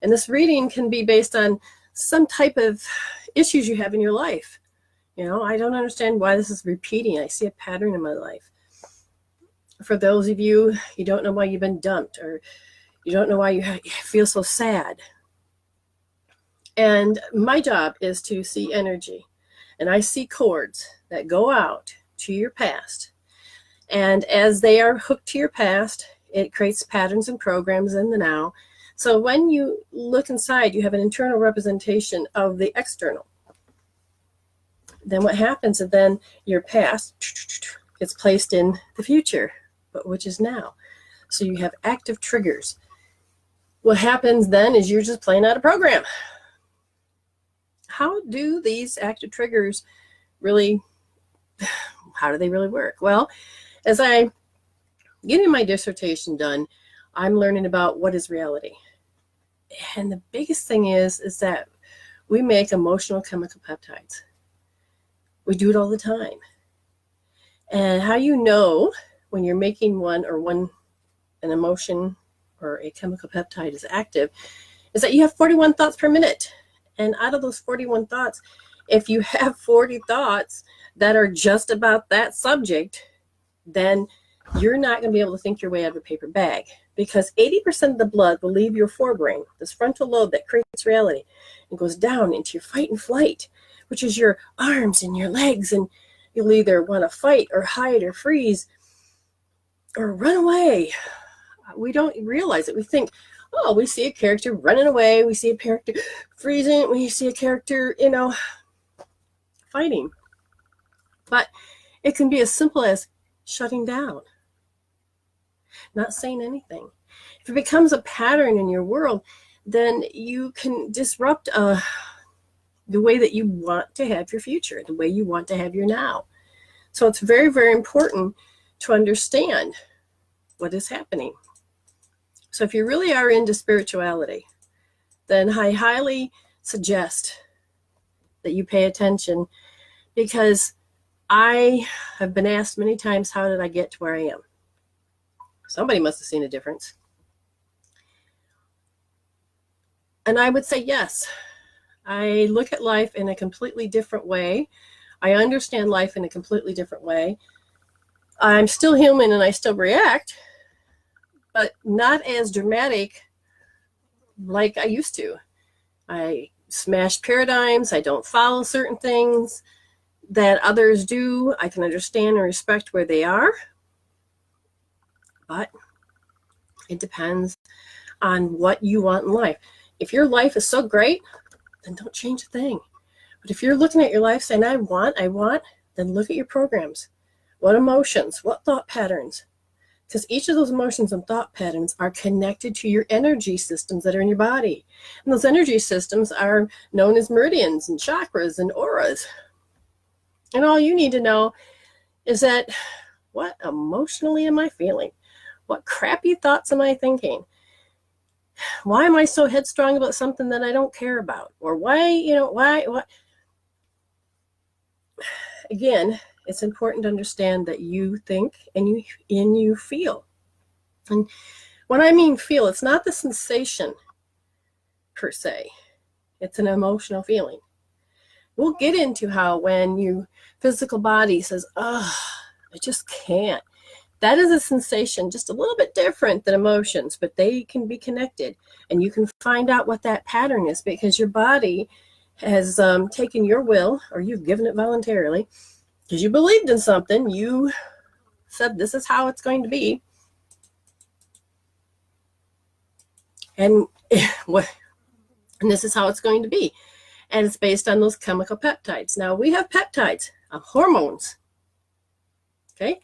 And this reading can be based on some type of issues you have in your life. You know, I don't understand why this is repeating. I see a pattern in my life. For those of you, you don't know why you've been dumped, or you don't know why you feel so sad. And my job is to see energy. And I see cords that go out to your past. And as they are hooked to your past, it creates patterns and programs in the now. So when you look inside, you have an internal representation of the external. Then what happens is then your past gets placed in the future, but which is now. So you have active triggers. What happens then is you're just playing out a program. How do these active triggers really, how do they really work? Well, as I getting my dissertation done, I'm learning about what is reality. And the biggest thing is that we make emotional chemical peptides. We do it all the time. And how you know when you're making one, or when an emotion or a chemical peptide is active, is that you have 41 thoughts per minute. And out of those 41 thoughts, if you have 40 thoughts that are just about that subject, then you're not going to be able to think your way out of a paper bag, because 80% of the blood will leave your forebrain, this frontal lobe that creates reality, and goes down into your fight and flight, which is your arms and your legs, and you'll either want to fight or hide or freeze or run away. We don't realize it. We think, oh, we see a character running away, we see a character freezing, we see a character, fighting. But it can be as simple as shutting down, not saying anything. If it becomes a pattern in your world, then you can disrupt the way that you want to have your future, the way you want to have your now. So it's very, very important to understand what is happening. So if you really are into spirituality, then I highly suggest that you pay attention, because I have been asked many times, how did I get to where I am? Somebody must have seen a difference. And I would say yes. I look at life in a completely different way. I understand life in a completely different way. I'm still human and I still react, but not as dramatic like I used to. I smash paradigms. I don't follow certain things that others do. I can understand and respect where they are, but it depends on what you want in life. If your life is so great, then don't change a thing. But if you're looking at your life saying, I want, then look at your programs. What emotions, what thought patterns? Because each of those emotions and thought patterns are connected to your energy systems that are in your body. And those energy systems are known as meridians and chakras and auras. And all you need to know is that, what emotionally am I feeling? What crappy thoughts am I thinking? Why am I so headstrong about something that I don't care about? Or why? Again, it's important to understand that you think and you feel. And when I mean feel, it's not the sensation per se. It's an emotional feeling. We'll get into how when your physical body says, oh, I just can't. That is a sensation, just a little bit different than emotions, but they can be connected. And you can find out what that pattern is, because your body has taken your will, or you've given it voluntarily, because you believed in something. You said, this is how it's going to be. And this is how it's going to be. And it's based on those chemical peptides. Now, we have peptides of hormones. Okay?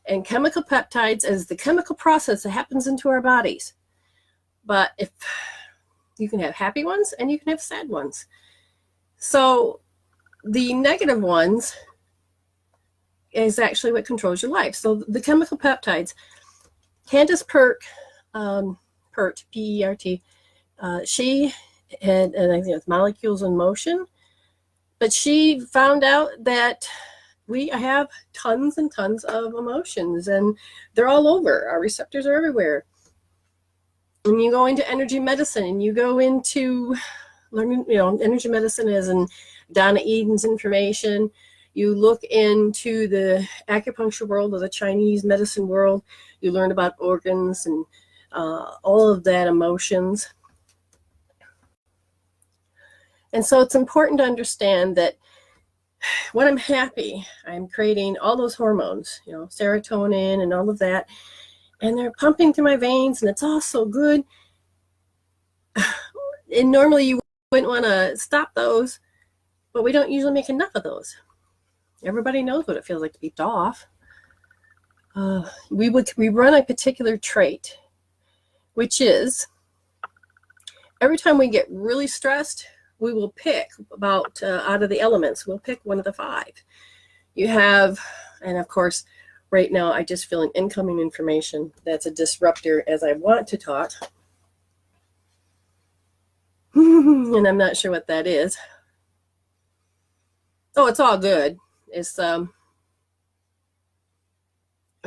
And chemical peptides is the chemical process that happens into our bodies. But if you can have happy ones and you can have sad ones. So the negative ones is actually what controls your life. So the chemical peptides, Candace Pert, P-E-R-T, she had, and I think it's Molecules in Motion, but she found out that we have tons and tons of emotions, and they're all over. Our receptors are everywhere. And you go into energy medicine and you go into learning, energy medicine as in Donna Eden's information. You look into the acupuncture world or the Chinese medicine world. You learn about organs and all of that, emotions. And so it's important to understand that when I'm happy, I'm creating all those hormones, serotonin and all of that, and they're pumping through my veins, and it's all so good. And normally you wouldn't want to stop those, but we don't usually make enough of those. Everybody knows what it feels like to be off. We run a particular trait, which is every time we get really stressed, we will pick about out of the elements, we'll pick one of the 5. You have, and of course, right now I just feel an incoming information that's a disruptor as I want to talk. And I'm not sure what that is. Oh, it's all good. It's a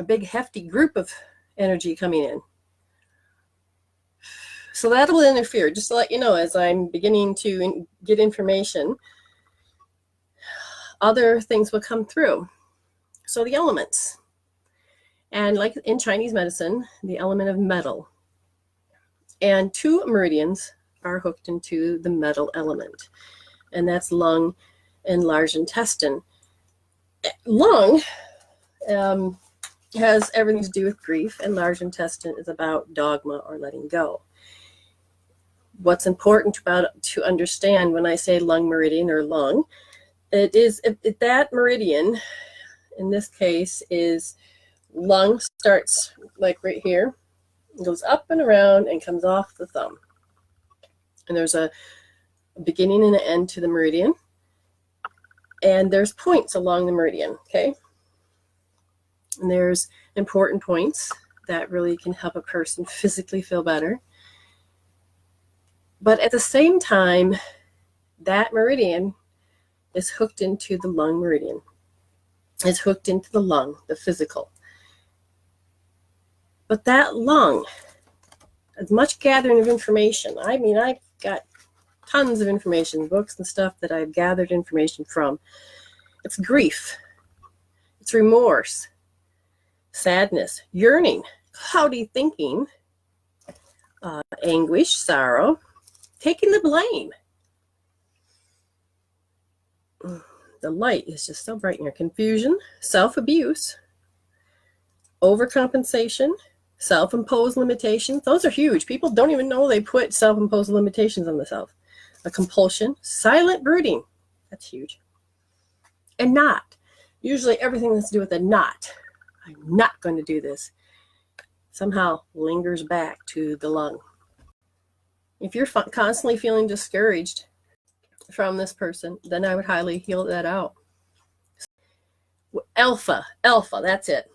big hefty group of energy coming in. So that'll interfere, just to let you know, as I'm beginning to get information, other things will come through. So the elements, and like in Chinese medicine, the element of metal, and 2 meridians are hooked into the metal element, and that's lung and large intestine. Lung has everything to do with grief, and large intestine is about dogma or letting go. What's important to understand when I say lung meridian or lung, it is if that meridian, in this case, is lung, starts like right here, goes up and around and comes off the thumb. And there's a beginning and an end to the meridian. And there's points along the meridian, okay? And there's important points that really can help a person physically feel better. But at the same time, that meridian is hooked into the lung meridian. It's hooked into the lung, the physical. But that lung, as much gathering of information, I mean, I've got tons of information, books and stuff that I've gathered information from. It's grief, it's remorse, sadness, yearning, cloudy thinking, anguish, sorrow, taking the blame. The light is just so bright in here. Confusion, self-abuse, overcompensation, self-imposed limitations. Those are huge. People don't even know they put self-imposed limitations on themselves. A compulsion, silent brooding. That's huge. And not. Usually everything that's to do with a not. I'm not going to do this. Somehow lingers back to the lung. If you're constantly feeling discouraged from this person, then I would highly heal that out. Alpha, that's it.